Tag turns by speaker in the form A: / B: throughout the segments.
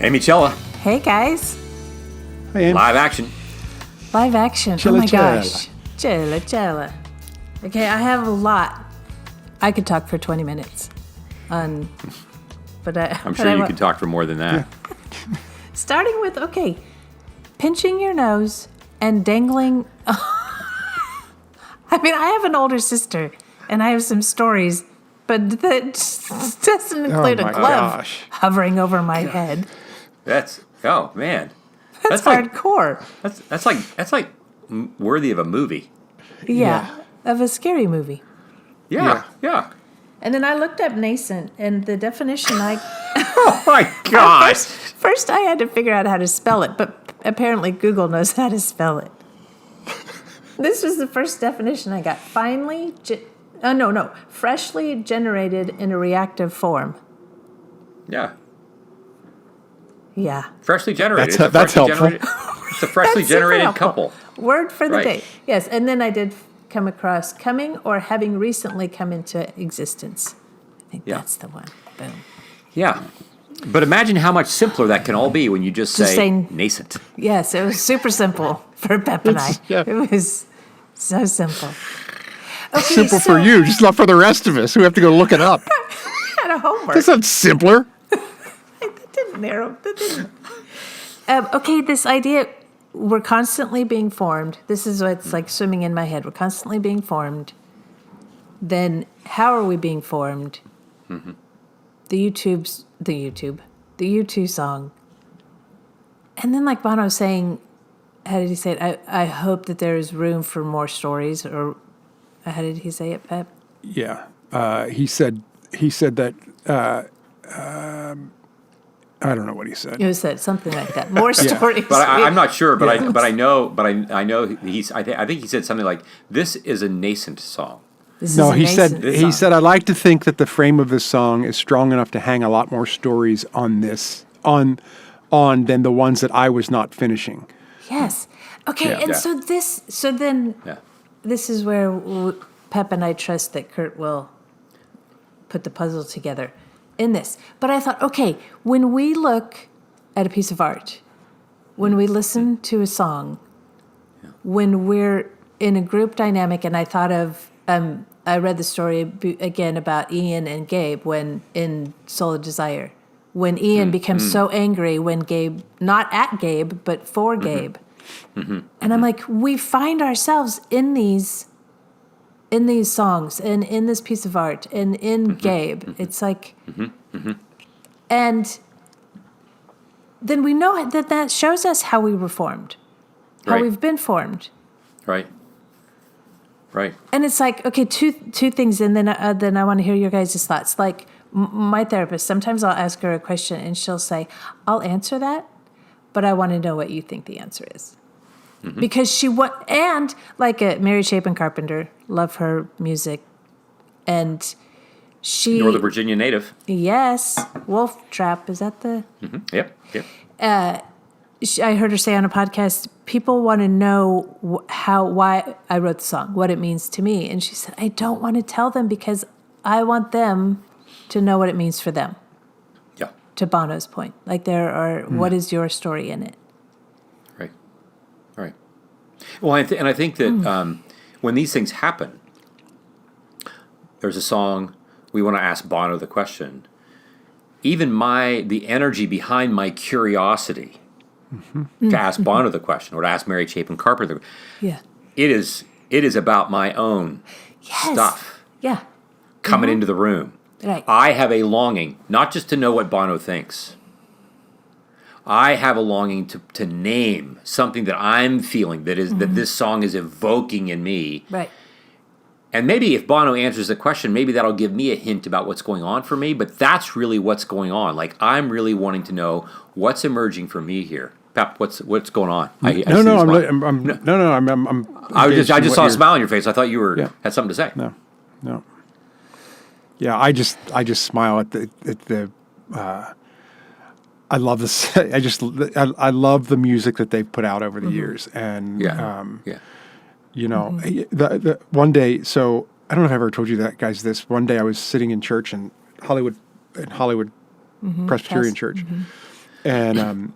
A: Amy Chella.
B: Hey, guys.
C: Hey,
A: Live action.
B: Live action.
C: Chilla,
B: oh, my
C: chilla.
B: gosh. Chilla. Okay, I have a lot. I could talk for 20 minutes.
A: I'm sure you could talk for more than that.
C: Yeah.
B: Starting with, pinching your nose and dangling. I mean, I have an older sister, and I have some stories, but that doesn't include a glove hovering over my head.
A: That's man.
B: That's hardcore.
A: That's like worthy of a movie.
B: Yeah, of a scary movie.
A: Yeah.
B: And then I looked up nascent, and the definition
A: Oh my gosh.
B: First I had to figure out how to spell it, but apparently Google knows how to spell it. This was the first definition I got. Freshly generated in a reactive form.
A: Yeah.
B: Yeah.
A: Freshly generated.
C: That's helpful.
A: It's a freshly
B: That's
A: generated
B: helpful.
A: couple.
B: Word for the
A: Right.
B: day. Yes, and then I did come across coming or having recently come into existence. I think that's the one. Boom.
A: Yeah. But imagine how much simpler that can all be when you just say nascent.
B: Yes, it was super simple for Pep and I.
C: Yeah.
B: It was so simple. Okay,
C: Simple for you, just not for the rest of us who have to go look it up.
B: Kind of homework.
C: That's not simpler.
B: That didn't narrow. Okay, this idea, we're constantly being formed. This is what's like swimming in my head. We're constantly being formed. Then how are we being formed? Mm-hmm. The U2 song. And then like Bono saying, how did he say it? I hope that there is room for more stories, or how did he say it, Pep?
C: Yeah. He said that, I don't know what he said.
B: It was that, something like that. More stories.
A: But I'm not sure. But I know I think he said something like, "This is a nascent song."
B: He
C: said, "I like to think that the frame of this song is strong enough to hang a lot more stories on than the ones that I was not finishing."
B: Yes. Okay. This is where Pep and I trust that Curt will put the puzzle together in this. But I thought, okay, when we look at a piece of art, when we listen to a song, when we're in a group dynamic, and I thought of, I read the story again about Ian and Gabe when in Soul of Desire, when Ian becomes so angry when Gabe, not at Gabe, but for Gabe. Mm-hmm. And I'm like, we find ourselves in these songs and in this piece of art and in Gabe. It's like, and then we know that shows us how we were formed, how we've been formed.
A: Right.
B: And it's like, okay, two things, and then I want to hear your guys' thoughts. Like my therapist, sometimes I'll ask her a question and she'll say, I'll answer that, but I want to know what you think the answer is. Mm-hmm. Because and like Mary Chapin Carpenter, love her music, and she...
A: Northern Virginia native.
B: Yes. Wolf Trap, is that the...
A: Mm-hmm. Yep.
B: I heard her say on a podcast, people want to know why I wrote the song, what it means to me. And she said, I don't want to tell them because I want them to know what it means for them.
A: Yeah.
B: To Bono's point. Like what is your story in it?
A: Right. Well, I think that when these things happen, there's a song, we want to ask Bono the question. Even the energy behind my curiosity to ask Bono the question, or to ask Mary Chapin Carpenter, it is about my own stuff coming into the room.
B: Right.
A: I have a longing, not just to know what Bono thinks. I have a longing to name something that I'm feeling that this song is evoking in me.
B: Right.
A: And maybe if Bono answers the question, maybe that'll give me a hint about what's going on for me, but that's really what's going on. Like, I'm really wanting to know what's emerging for me here. Pep, what's going on?
C: I just
A: saw a smile on your face. I thought you had something to say.
C: No. Yeah, I just smile at the I love this. I love the music that they've put out over the years, and you know, the one day. So I don't know if I ever told you that, guys. This one day I was sitting in church in Hollywood Presbyterian Church, And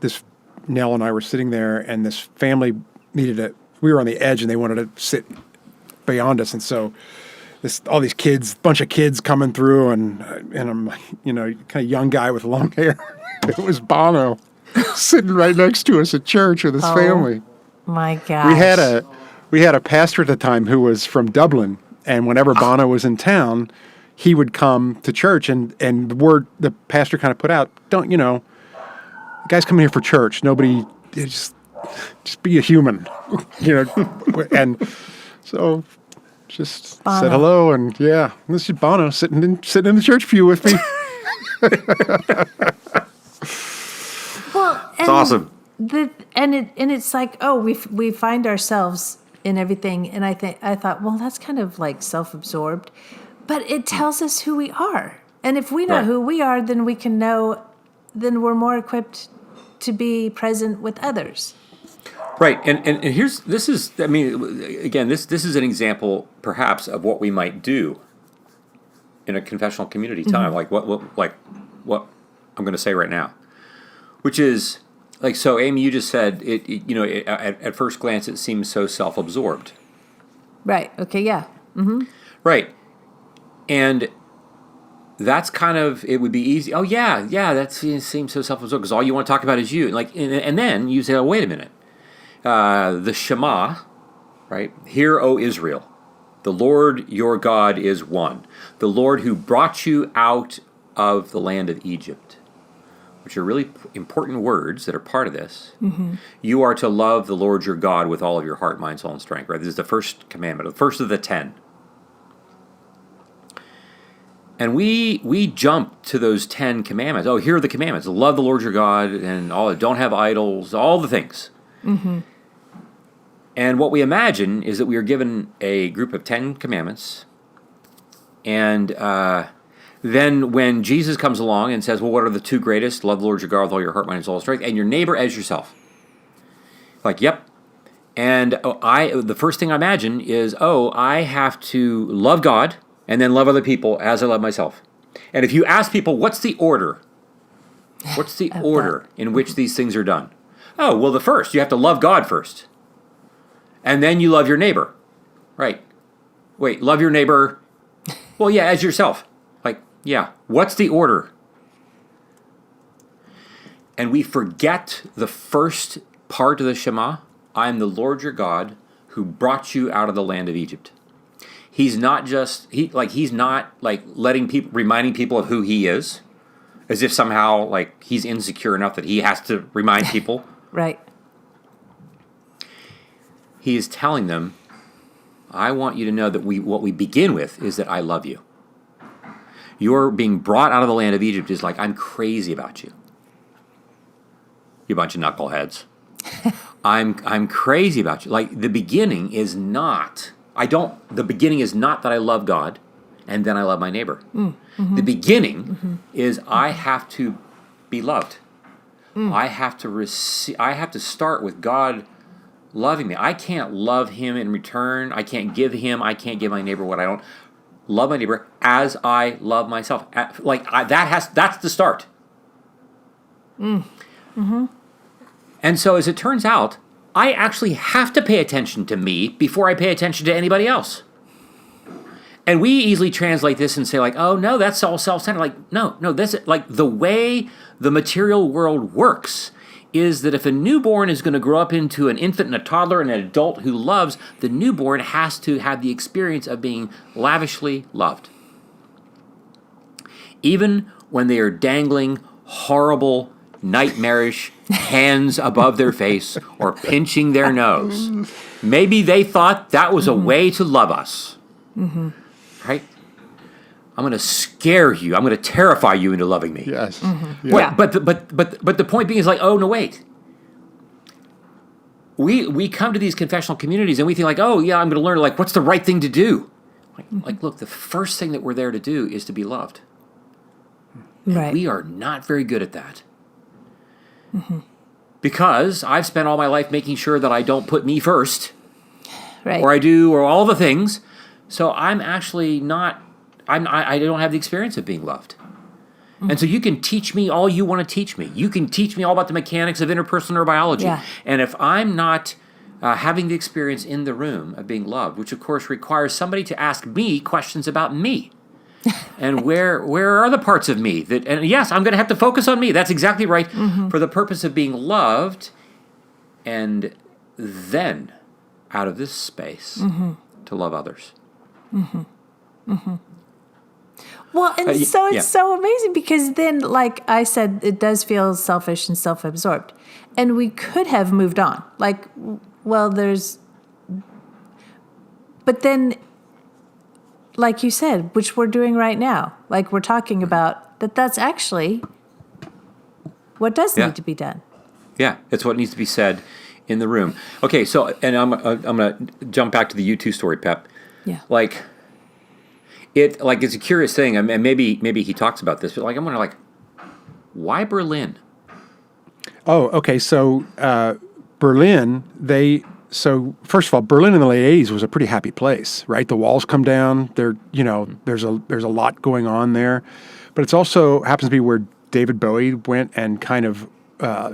C: this Nell and I were sitting there, and this family we were on the edge, and they wanted to sit beyond us, and so all these kids, bunch of kids coming through, and I'm like, kind of young guy with long hair. It was Bono sitting right next to us at church with his family.
B: My gosh.
C: We had a pastor at the time who was from Dublin, and whenever Bono was in town, he would come to church, and the word the pastor kind of put out, the guys come here for church. Nobody, just be a human, and so just
B: Bono.
C: said hello, and this is Bono sitting in the church pew with me.
B: Well,
A: It's awesome.
B: It's like, we find ourselves in everything, and I thought, well, that's kind of like self-absorbed, but it tells us who we are, and if we know
A: Right.
B: who we are, then then we're more equipped to be present with others.
A: Right, and this is an example perhaps of what we might do in a confessional community time, like what I'm going to say right now, which is like, so Amy, you just said at first glance it seems so self-absorbed.
B: Right. Okay. Yeah. Mm-hmm.
A: Right, and that's kind of, it would be easy. Oh yeah, that seems so self-absorbed because all you want to talk about is you, and then you say, oh, wait a minute. The Shema, right? Hear, O Israel, the Lord your God is one. The Lord who brought you out of the land of Egypt, which are really important words that are part of this. Mm-hmm. You are to love the Lord your God with all of your heart, mind, soul, and strength, right? This is the first commandment, the first of the 10. And we jump to those 10 commandments. Oh, here are the commandments. Love the Lord your God, and don't have idols, all the things. Mm-hmm. And what we imagine is that we are given a group of 10 commandments, and then when Jesus comes along and says, well, what are the two greatest? Love the Lord your God with all your heart, mind, and soul, and strength, and your neighbor as yourself. Like, yep. And the first thing I imagine is, I have to love God and then love other people as I love myself. And if you ask people, what's the order? What's the order in which these things are done? Oh, well, the first, you have to love God first. And then you love your neighbor. Right. Wait, love your neighbor. Well, yeah, as yourself. Like, yeah, what's the order? And we forget the first part of the Shema. I am the Lord your God who brought you out of the land of Egypt. He's not reminding people of who he is, as if somehow like he's insecure enough that he has to remind people.
B: Right.
A: He is telling them, I want you to know that what we begin with is that I love you. Your being brought out of the land of Egypt is like, I'm crazy about you. You bunch of knuckleheads. I'm crazy about you. Like, the beginning is not that I love God and then I love my neighbor. Mm-hmm. The beginning is I have to be loved. I have to start with God loving me. I can't love him in return. I can't give my neighbor what I don't love my neighbor as I love myself. That's the start. Mm-hmm. And so as it turns out, I actually have to pay attention to me before I pay attention to anybody else. And we easily translate this and say like, oh no, that's all self-centered. Like, no, this like the way the material world works is that if a newborn is going to grow up into an infant and a toddler and an adult who loves, the newborn has to have the experience of being lavishly loved. Even when they are dangling horrible, nightmarish hands above their face or pinching their nose. Maybe they thought that was a way to love us. Mm-hmm. Right? I'm going to scare you. I'm going to terrify you into loving me.
C: Yes.
B: Mm-hmm.
C: Yeah.
A: But the point being is like, oh, no, wait. We come to these confessional communities and we think like, oh, yeah, I'm going to learn, like, what's the right thing to do? Like, look, the first thing that we're there to do is to be loved. And
B: Right.
A: we are not very good at that. Mm-hmm. Because I've spent all my life making sure that I don't put me first.
B: Right.
A: Or all the things. So I'm actually not, I don't have the experience of being loved. And so you can teach me all you want to teach me. You can teach me all about the mechanics of interpersonal biology.
B: Yeah.
A: And if I'm not having the experience in the room of being loved, which of course requires somebody to ask me questions about me, and where are the parts of me that? And yes, I'm going to have to focus on me. That's exactly right. For the purpose of being loved, and then out of this space to love others.
B: Well, and it's so amazing because then, like I said, it does feel selfish and self-absorbed. And we could have moved on. Like, well, but then, like you said, which we're doing right now, like we're talking about that's actually what does need to be done.
A: Yeah, it's what needs to be said in the room. Okay, so, and I'm going to jump back to the U2 story, Pep.
B: Yeah.
A: It's a curious thing, and maybe he talks about this, but I'm wondering, why Berlin?
C: Oh, okay. So Berlin, first of all, Berlin in the late '80s was a pretty happy place, right? The walls come down. There's a lot going on there, but it's also happens to be where David Bowie went and kind of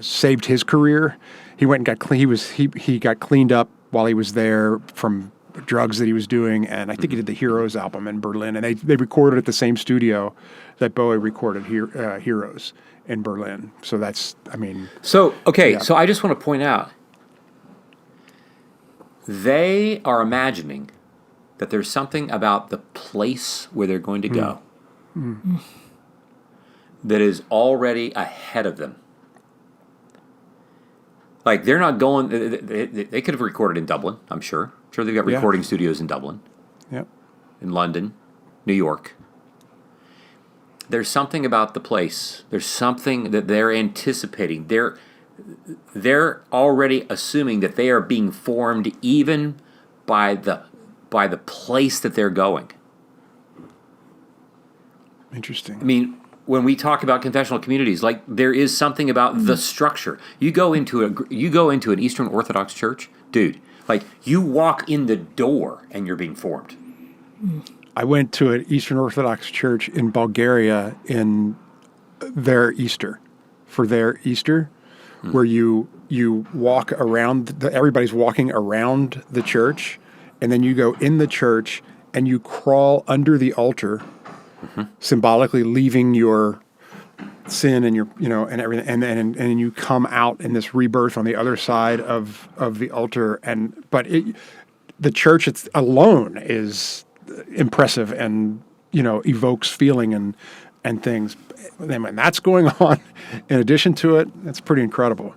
C: saved his career. He went and got clean. He got cleaned up while he was there from drugs that he was doing, and I think he did the Heroes album in Berlin, and they recorded at the same studio that Bowie recorded Heroes in Berlin. So So
A: I just want to point out, they are imagining that there's something about the place where they're going to go that is already ahead of them. They're not going. They could have recorded in Dublin, I'm sure. Sure, they've got recording studios in Dublin, in London, New York. There's something about the place. There's something that they're anticipating. They're already assuming that they are being formed even by the place that they're going.
C: Interesting.
A: I mean, when we talk about confessional communities, there is something about the structure. You go into an Eastern Orthodox church, dude. You walk in the door and you're being formed.
C: I went to an Eastern Orthodox church in Bulgaria in their Easter, where you walk around. Everybody's walking around the church, and then you go in the church and you crawl under the altar, symbolically leaving your sin and your and everything, and you come out in this rebirth on the other side of the altar, but the church alone is impressive and evokes feeling and things. And when that's going on, in addition to it, that's pretty incredible.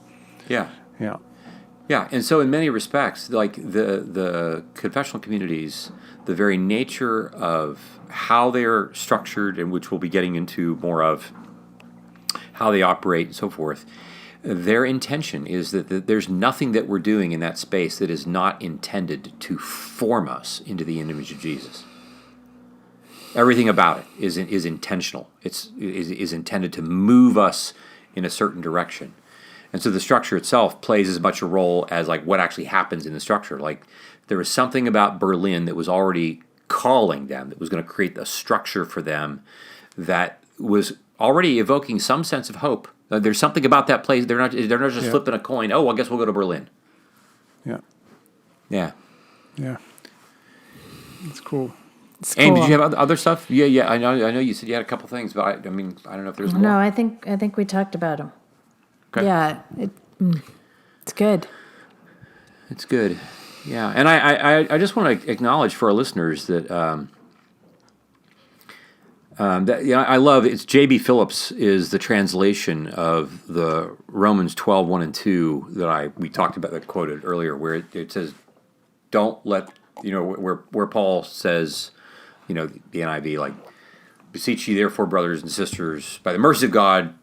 A: Yeah.
C: Yeah.
A: Yeah, and so in many respects, the confessional communities, the very nature of how they're structured, and which we'll be getting into more of, how they operate and so forth, their intention is that there's nothing that we're doing in that space that is not intended to form us into the image of Jesus. Everything about it is intentional. Is intended to move us in a certain direction. And so the structure itself plays as much a role as what actually happens in the structure. There was something about Berlin that was already calling them, that was going to create a structure for them that was already evoking some sense of hope. There's something about that place. They're not just flipping a coin. Oh, I guess we'll go to Berlin.
C: Yeah.
A: Yeah.
C: Yeah. That's cool.
A: And did you have other stuff? Yeah. I know you said you had a couple things, but I don't know if there's more.
B: No, I think we talked about them.
A: Okay.
B: Yeah, it's good.
A: It's good. Yeah, and I just want to acknowledge for our listeners that I love it's J.B. Phillips is the translation of the Romans 12:1 and 2 that we talked about, that quoted earlier, where it says, "Don't let," where Paul says, the NIV, "Beseech ye therefore, brothers and sisters, by the mercy of God,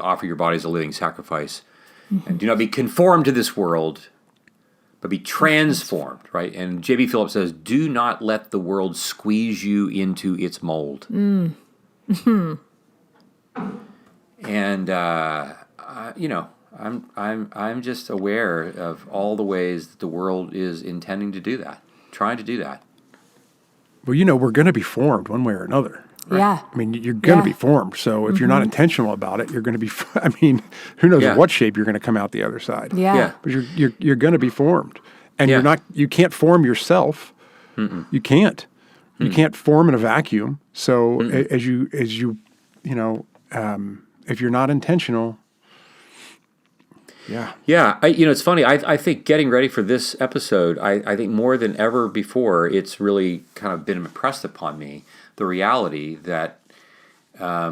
A: offer your bodies a living sacrifice, and do not be conformed to this world, but be transformed," right? And J.B. Phillips says, "Do not let the world squeeze you into its mold." And I'm just aware of all the ways that the world is intending to do that, trying to do that.
C: Well, we're going to be formed one way or another.
B: Yeah.
C: I mean, you're going to be formed. So if you're not intentional about it, you're going to be. I mean, who knows
A: Yeah.
C: what shape you're going to come out the other side.
B: Yeah.
A: Yeah.
C: But you're going to be formed, and
A: Yeah.
C: you're not. You can't form yourself. You can't. You can't form in a vacuum. So as you if you're not intentional. Yeah.
A: Yeah, it's funny. I think getting ready for this episode, I think more than ever before, it's really kind of been impressed upon me the reality that, I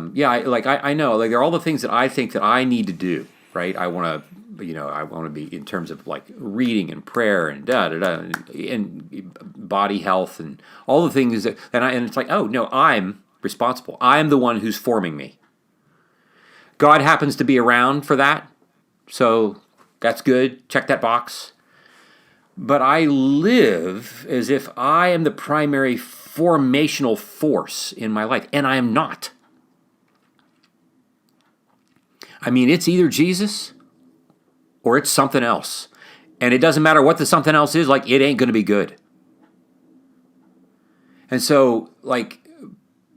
A: know, like there are all the things that I think that I need to do, right? I want to be in terms of like reading and prayer and and body health and all the things that, and it's like, oh no, I'm responsible. I'm the one who's forming me. God happens to be around for that. So that's good. Check that box. But I live as if I am the primary formational force in my life, and I am not. I mean, it's either Jesus or it's something else. And it doesn't matter what the something else is, like, it ain't going to be good. And so, like,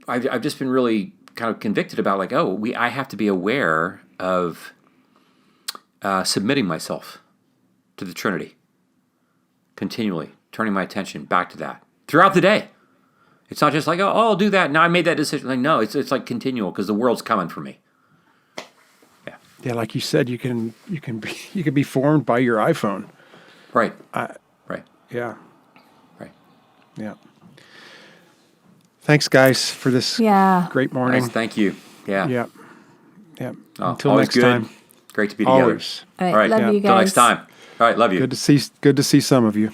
A: I've just been really kind of convicted about, like, I have to be aware of submitting myself to the Trinity, continually turning my attention back to that throughout the day. It's not just like, I'll do that. Now I made that decision. Like, no, it's like continual because the world's coming for me. Yeah.
C: Yeah, like you said, you can be formed by your iPhone.
A: Right. Right.
C: Yeah.
A: Right.
C: Yeah. Thanks, guys, for this great morning.
A: Nice. Thank you. Yeah.
C: Yeah. Yeah.
A: Oh,
C: Until
A: always
C: next
A: good.
C: time.
A: Great to be together.
C: Always.
B: All right. Love you guys.
A: Until next time. All right. Love you.
C: Good to see some of you.